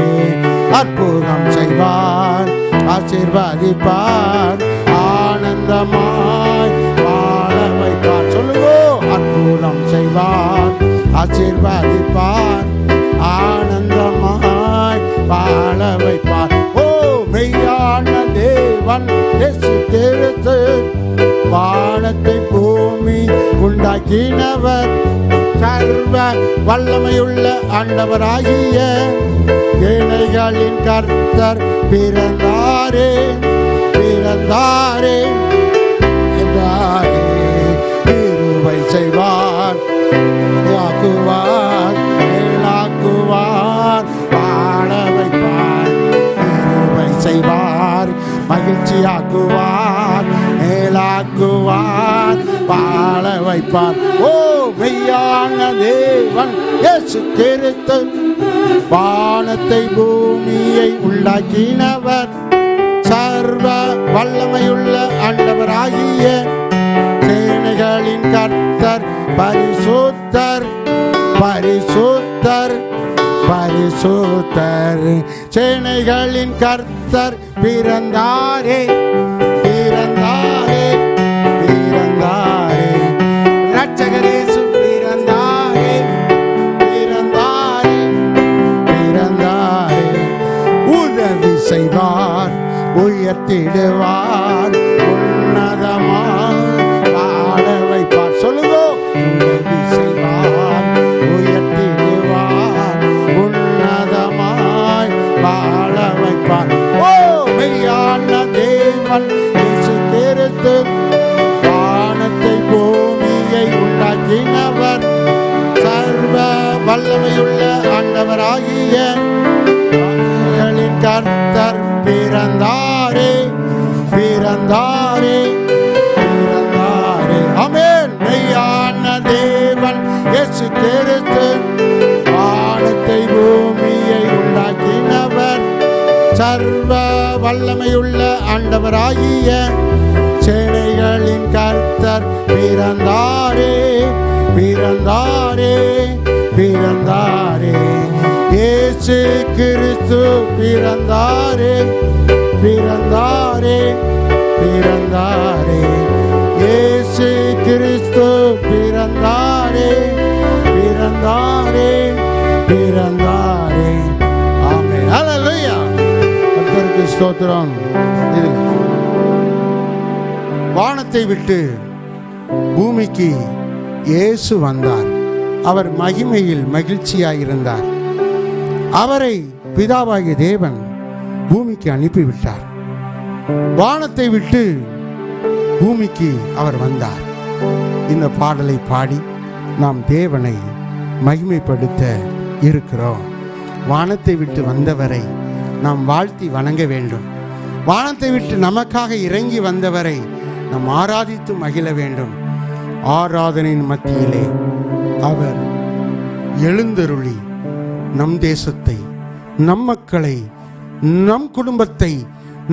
அற்புதம் செய்வார், ஆசீர்வதிப்பார், ஆனந்தமாய் வாழ வைப்பார். சொல்லுவோ. அற்புதம் செய்வார், ஆசீர்வதிப்பார், ஆனந்தமாய் வாழ வைப்பார். ஓ மெய்யான தேவன் இயேசு கிறிஸ்து, வானத்தை பூமி உண்டாக்கினவர், சர்வ வல்லமையுள்ள ஆண்டவராகிய ஏனைகளின் கர்த்தர், பிறந்தாரே பிறந்தாரே என்றாரே. கிருபை செய்வார், ஆக்குவார், மேலாக்குவார், வாழ வைப்பார். கிருபை செய்வார், மகிழ்ச்சியாக்குவார், மேலாக்குவார், வாழ வைப்பார். ஓ மெய்யான தேவன் இயேசு கிறிஸ்து, வானத்தை பூமியை உள்ளாக்கினவர், சர்வ வல்லமையுள்ள ஆண்டவராகிய சேனைகளின் கர்த்தர், பரிசுத்தர் பரிசுத்தர் பரிசுத்தர். சேனைகளின் கர்த்தர் பிறந்தாரே பிறந்தாரே பிறந்தாரே, இரட்சகர் இயேசு பிறந்தாரே பிறந்தாரே பிறந்தாரே. உதவி செய்வார், உயர்த்திடுவார், உன்னதமாய் வாழ வைப்பார். சொல்லுங்க, உதவி செய்வார், உயர்த்திடுவார், உன்னதமாய் வாழ வைப்பார். ஓ மெய்யான தேவன் இயேசு கிறிஸ்து, வானத்தை பூமியை உண்டாக்கினவர், சர்வ வல்லமையுள்ள ஆண்டவராகிய கர்த்தர் பிறந்தாரே பிறந்தாரே பிறந்தாரே. ஆமென். மெய்யான தேவன் இயேசு கிறிஸ்து, வானத்தை பூமியை உண்டாக்கினவர், சர்வ வல்லமையுள்ள ஆண்டவராகிய சேனைகளின் கர்த்தர் பிறந்தாரே பிறந்தாரே பிறந்தாரே. இயேசு கிறிஸ்து பிறந்தாரே பிறந்தாரே பிறந்தாரே. இயேசு கிறிஸ்து பிறந்தாரே பிறந்தாரே பிறந்தாரே. ஆமென். ஹல்லேலூயா. கர்த்தருக்கு ஸ்தோத்திரம். வானத்தை விட்டு பூமிக்கு இயேசு வந்தார். அவர் மகிமையில் மகிழ்ச்சியாயிருந்தார். அவரை பிதாவாகிய தேவன் பூமிக்கு அனுப்பிவிட்டார். வானத்தை விட்டு பூமிக்கு அவர் வந்தார். இந்த பாடலை பாடி நாம் தேவனை மகிமைப்படுத்த இருக்கிறோம். வானத்தை விட்டு வந்தவரை நாம் வாழ்த்தி வணங்க வேண்டும். வானத்தை விட்டு நமக்காக இறங்கி வந்தவரை நாம் ஆராதித்து மகிழ வேண்டும். ஆராதனையின் மத்தியிலே அவர் எழுந்தருளி நம் தேசத்தை, நம் மக்களை, நம் குடும்பத்தை,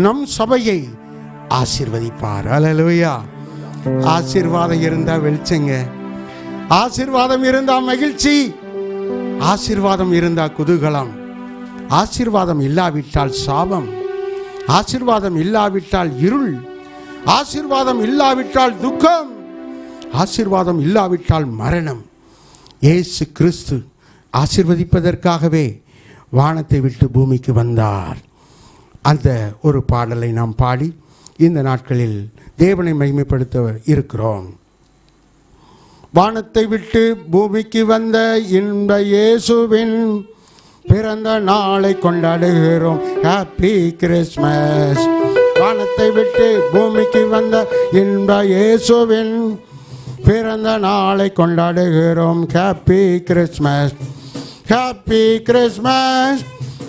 நம் சபையை ஆசீர்வதிப்பார். அல்லேலூயா. ஆசீர்வாதம் இருந்தா வெளிச்சங்க, ஆசீர்வாதம் இருந்தா மகிழ்ச்சி, ஆசீர்வாதம் இருந்தா குதூகலம், ஆசீர்வாதம் இல்லாவிட்டால் சாபம், ஆசீர்வாதம் இல்லாவிட்டால் இருள், ஆசீர்வாதம் இல்லாவிட்டால் துக்கம், ஆசீர்வாதம் இல்லாவிட்டால் மரணம். இயேசு கிறிஸ்து ஆசீர்வதிப்பதற்காகவே வானத்தை விட்டு பூமிக்கு வந்தார். அந்த ஒரு பாடலை நாம் பாடி இந்த நாட்களில் தேவனை மகிமைப்படுத்த இருக்கிறோம். வானத்தை விட்டு பூமிக்கு வந்த இன்ப இயேசுவின் பிறந்த நாளை கொண்டாடுகிறோம். Happy Christmas. வானத்தை விட்டு பூமிக்கு வந்த இன்ப இயேசுவின் பிறந்த நாளை கொண்டாடுகிறோம். Happy Christmas, happy Christmas,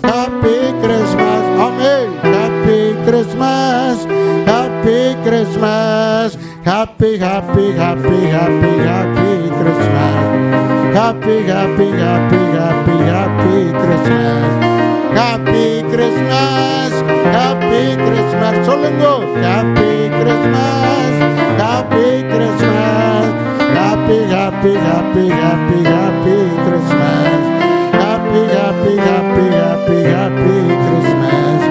happy Christmas. ஆமென். Happy Christmas, happy Christmas, happy happy happy happy happy Christmas, happy happy happy happy happy Christmas, happy Christmas, happy Christmas. சொல்லுங்க, happy Christmas, happy Christmas, happy happy happy happy happy Christmas, happy happy happy happy happy Christmas.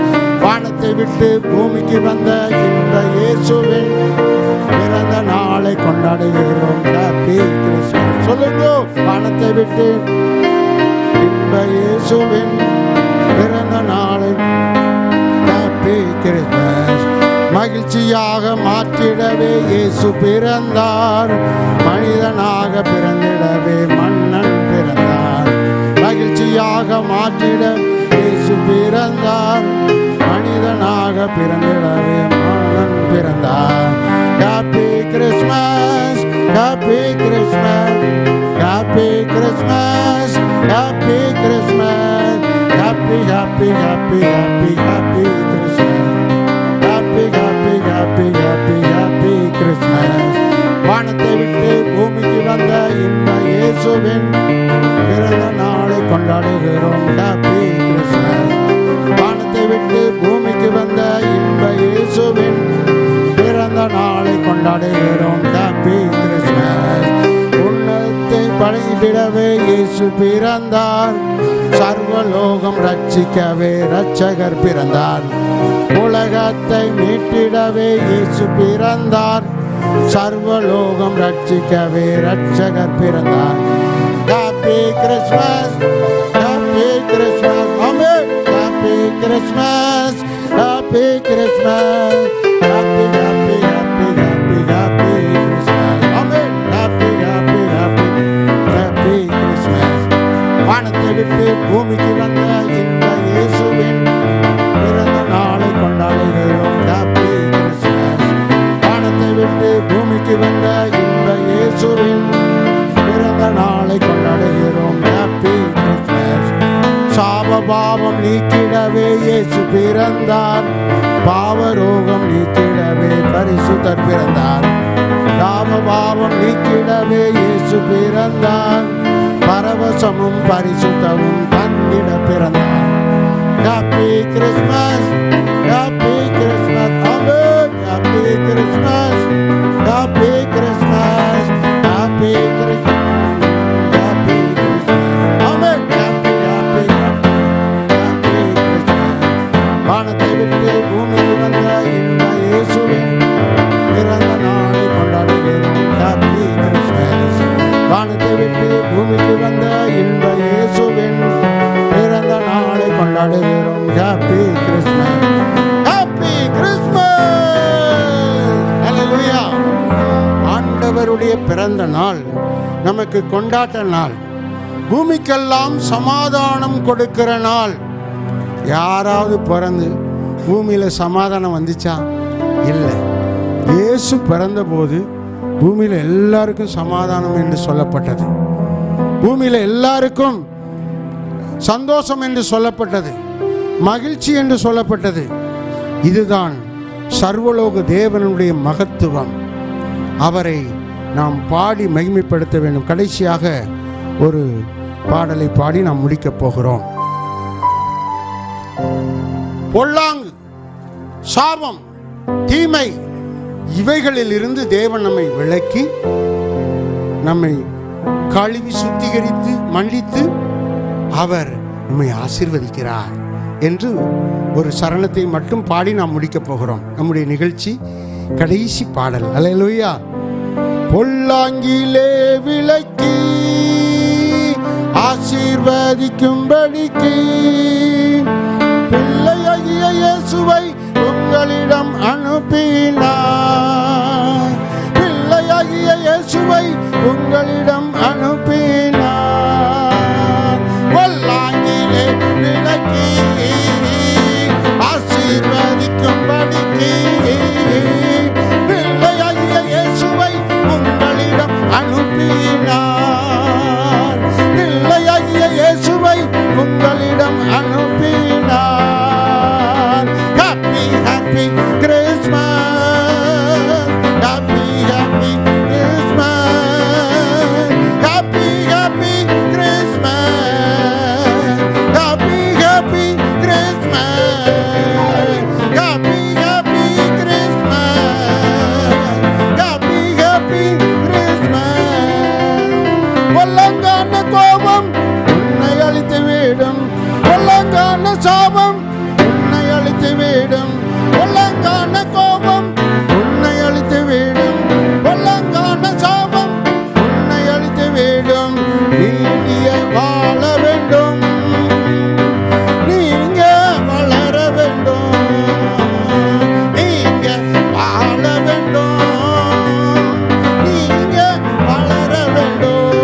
வானத்தை விட்டு பூமிக்கு வந்த இந்த இயேசுவின் பிறந்த நாளை கொண்டாடுகிறோம். Happy Christmas. சொல்லுங்க, வானத்தை விட்டு இந்த இயேசுவின் பிறந்த நாளை ஹாப்பி கிறிஸ்மஸ். மகிழ்ச்சியாக மாற்றிடவே இயேசு பிறந்தார், மனிதனாக பிறந்திடவே மன்னன் பிறந்தார். மகிழ்ச்சியாக மாற்றிட இயேசு பிறந்தார், மனிதனாக பிறந்திடவே மன்னன் பிறந்தார். Happy Christmas, happy Christmas, happy Christmas, happy Christmas, happy happy happy happy happy Christmas, happy happy happy happy happy இயேசுவின் பிறந்த நாளை கொண்டாடுகிறோம். Happy Christmas. வானத்தை விட்டு பூமிக்கு வந்த இன்ப இயேசுவின் பிறந்த நாளை கொண்டாடுகிறோம். Happy Christmas. உன்னதத்தை பழகிடவே இயேசு பிறந்தார். சர்வலோகம் ரட்சிக்கவே இரட்சகர் பிறந்தார். உலகத்தை மீட்டிடவே இயேசு பிறந்தார். சர்வலோகம் ரட்சிக்கவே இரட்சகர் பிறந்தார். ஹாப்பி கிறிஸ்மஸ், ஹாப்பி கிறிஸ்மஸ், ஆமென். Happy Christmas, happy Christmas, happy happy happy happy happy Christmas, ஆமென். Happy happy happy happy Christmas. வானத்தை விட்டு பூமிக்கு வந்த இந்த இயேசுவின் பிறந்த நாளை கொண்டாடுகிறோம். Happy Christmas. வானத்தை விட்டு பூமிக்கு வந்த இந்த இயேசுவின் பிறந்த நாளை கொண்டாடுகிறோம். Happy Christmas. சாப பாவம் நீக்கிடவே இயேசு பிறந்தார். பாவரோகம் நீக்கிடவே பரிசுத்தர் பிறந்தார். சாப பாவம் நீக்கிடவே இயேசு பிறந்தார். பரவசமும் பரிசுத்தமும் தந்திட பிறந்தார். ஹாப்பி கிறிஸ்மஸ், ஹாப்பி கிறிஸ்மஸ், ஆமென். Happy Christmas, happy Christmas, happy Christmas, happy Christmas, ஆமென். Happy happy happy happy Christmas. வானத்தை விட்டு பூமிக்கு வந்த இந்த இயேசுவின் பிறந்த நாளை கொண்டாடுகிறோம். Happy Christmas. வானத்தை விட்டு பூமிக்கு வந்த இந்த இயேசுவின் பிறந்த நாளை கொண்டாடுகிறோம். Happy Christmas, happy Christmas. ஹல்லேலூயா. ஆண்டவருடைய பிறந்த நாள் நமக்கு கொண்டாட்ட நாள். பூமிக்கெல்லாம் சமாதானம் கொடுக்கிற நாள். யாராவது பிறந்து பூமியில சமாதானம் வந்துச்சா? இல்லை. இயேசு பிறந்த போது பூமியில எல்லாருக்கும் சமாதானம் என்று சொல்லப்பட்டது. பூமியில எல்லாருக்கும் சந்தோஷம் என்று சொல்லப்பட்டது. மகிழ்ச்சி என்று சொல்லப்பட்டது. இதுதான் சர்வலோக தேவனுடைய மகத்துவம். அவரை நாம் பாடி மகிமைப்படுத்த வேண்டும். கடைசியாக ஒரு பாடலை பாடி நாம் முடிக்கப் போகிறோம். பொல்லாங்கு, சாபம், தீமை இவைகளில் இருந்து தேவன் நம்மை விலக்கி நம்மை கழுவி சுத்திகரித்து மன்னித்து அவர் நம்மை ஆசீர்வதிக்கிறார் என்று ஒரு சரணத்தை மட்டும் பாடி நாம் முடிக்கப் போகிறோம். நம்முடைய நிகழ்ச்சி கடைசி பாடல். அல்லேலூயா. பொல்லாங்கிலே விலக்கி ஆசீர்வதிக்கும்படிக்கு பிள்ளையாகிய இயேசுவை உங்களிடம் அனுப்பினார். பிள்ளையாகிய இயேசுவை உங்களிடம் அனுப்பினார். பொல்லாங்கிலே விலக்கி ஆசீர்வதிக்கும்படிக்கு பிள்ளையாகிய இயேசுவை உங்களிடம் அனுப்பினார். பிள்ளையாகிய இயேசுவை உங்களிடம் அனுப்பினார். Happy happy Christmas, happy happy Christmas, happy happy Christmas, happy happy Christmas, happy happy Christmas, happy happy Christmas. பொல்லாங்கான கோபம் உன்னை அழித்து விடும். பொல்லாங்கான சாபம் உன்னை அழித்து விடும். பொல்லாங்கான கோபம் உன்னை அழித்து விடும். பொல்லாங்கான சாபம் உன்னை அழித்து விடும். நீடிய வாழ வேண்டும், நீங்க வளர வேண்டும், நீங்க வாழ வேண்டும், நீங்க வளர வேண்டும்.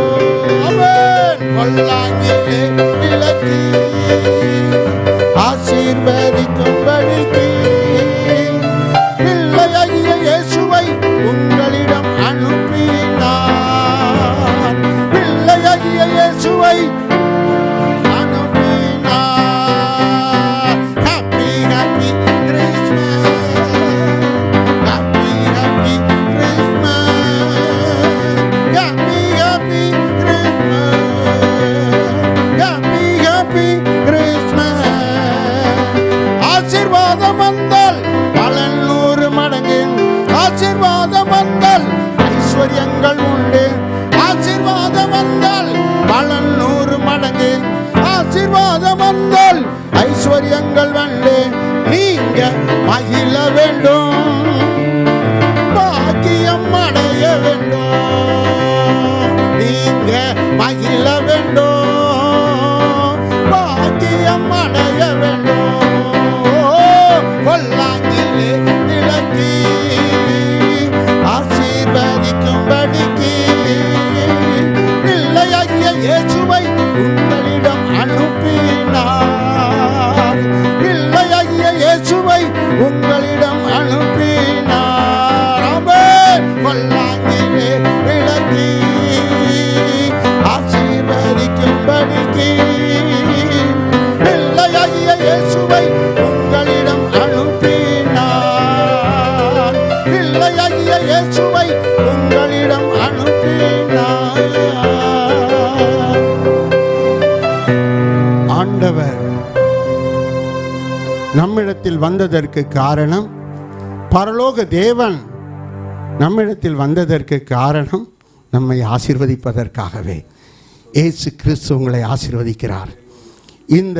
அவன் பொல்லாங்கிலே விலக்கி உண்டு. ஆசீர்வாதம் வந்தால் பலன் 100 மடங்கு. ஆசீர்வாதம் வந்தால் ஐஸ்வர்யங்கள் வந்து. நீங்க மகிழ வேண்டும், பாக்கியம் அடைய வேண்டும். நீங்க மகிழ வேண்டும், பாக்கியம் அடைய வேண்டும். பொல்லாங்கிலே விளக்கி ஆசீர்வதிக்கும்படிக்கு பிள்ளையாகிய இயேசுவை உங்களிடம் அனுப்பினார். பிள்ளையாகிய இயேசுவை உங்களிடம் அனுப்பினார். ஆமென். பொல்லாங்கிலே விளக்கி ஆசீர்வதிக்கும்படிக்கு பிள்ளையாகிய இயேசுவை உங்களிடம் அனுப்பினார். பிள்ளையாகிய இயேசுவை உங்களிடம் அனுப்பினார். ஆண்டவர் நம்மிடத்தில் வந்ததற்கு காரணம், பரலோக தேவன் நம்மிடத்தில் வந்ததற்கு காரணம் நம்மை ஆசீர்வதிப்பதற்காகவே. இயேசு கிறிஸ்து உங்களை ஆசீர்வதிக்கிறார். இந்த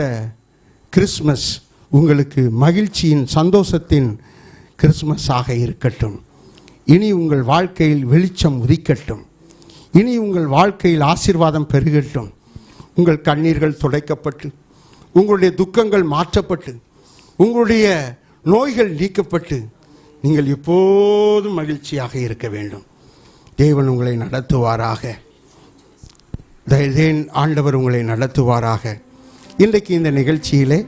கிறிஸ்மஸ் உங்களுக்கு மகிழ்ச்சியின் சந்தோஷத்தின் கிறிஸ்மஸாக இருக்கட்டும். இனி உங்கள் வாழ்க்கையில் வெளிச்சம் உதிக்கட்டும். இனி உங்கள் வாழ்க்கையில் ஆசீர்வாதம் பெருகட்டும். உங்கள் கண்ணீர்கள் துடைக்கப்பட்டு, உங்களுடைய துக்கங்கள் மாற்றப்பட்டு, உங்களுடைய நோய்கள் நீக்கப்பட்டு, நீங்கள் எப்போதும் மகிழ்ச்சியாக இருக்க வேண்டும். தேவன் உங்களை நடத்துவாராக. ஆண்டவர் உங்களை நடத்துவாராக. இன்றைக்கு இந்த நிகழ்ச்சியிலே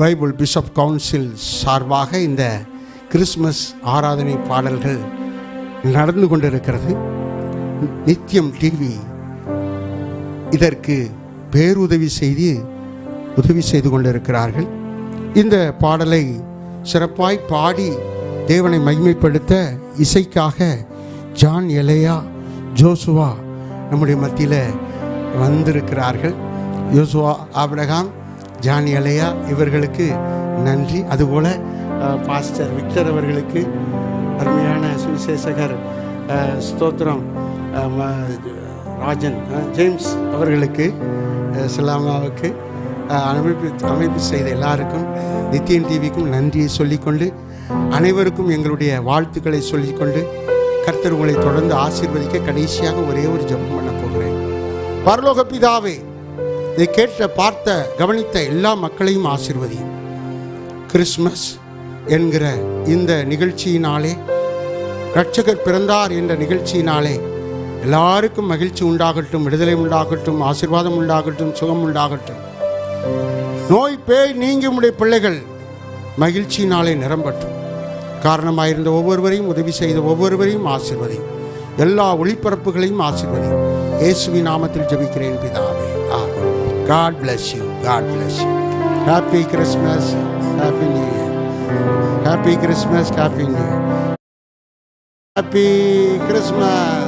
பைபிள் பிஷப் கவுன்சில் சார்பாக இந்த கிறிஸ்மஸ் ஆராதனை பாடல்கள் நடந்து கொண்டிருக்கிறது. நித்தியம் டிவி இதற்கு பேருதவி செய்து கொண்டிருக்கிறார்கள். இந்த பாடலை சிறப்பாய் பாடி தேவனை மகிமைப்படுத்த இசைக்காக ஜான் எலையா, ஜோசுவா நம்முடைய மத்தியில் வந்திருக்கிறார்கள். யோசுவா ஆபிரகாம், ஜான் எலையா இவர்களுக்கு நன்றி. அதுபோல் பாஸ்டர் விக்டர் அவர்களுக்கு, அருமையான சுவிசேஷகர் ஸ்தோத்திரம் ராஜன் ஜேம்ஸ் அவர்களுக்கு, சலாமாவுக்கு, அமைப்பு செய்த எல்லாருக்கும், நித்தியன் டிவிக்கும் நன்றியை சொல்லிக்கொண்டு, அனைவருக்கும் எங்களுடைய வாழ்த்துக்களை சொல்லிக்கொண்டு, கர்த்தர் உங்களை தொடர்ந்து ஆசீர்வதிக்க கடைசியாக ஒரே ஒரு ஜெபம் பண்ண போகிறேன். பரலோக பிதாவே, இதை கேட்ட, பார்த்த, கவனித்த எல்லா மக்களையும் ஆசீர்வதியும். கிறிஸ்மஸ் என்கிற இந்த நிகழ்ச்சியினாலே, இரட்சகர் பிறந்தார் என்ற நிகழ்ச்சியினாலே எல்லாருக்கும் மகிழ்ச்சி உண்டாகட்டும், விடுதலை உண்டாகட்டும், ஆசீர்வாதம் உண்டாகட்டும், சுகம் உண்டாகட்டும். நோய் பேய் நீங்கி உடைய பிள்ளைகள் மகிழ்ச்சியினாலே நிரம்பட்டும். காரணமாயிருந்த ஒவ்வொருவரையும், உதவி செய்த ஒவ்வொருவரையும் ஆசீர்வதியும். எல்லா ஒளிபரப்புகளையும் ஆசீர்வதியும். இயேசுவின் நாமத்தில் ஜெபிக்கிறேன் பிதாவே. God bless you. God bless you. Happy Christmas. Happy New Year. Happy Christmas. Happy New Year. Happy Christmas.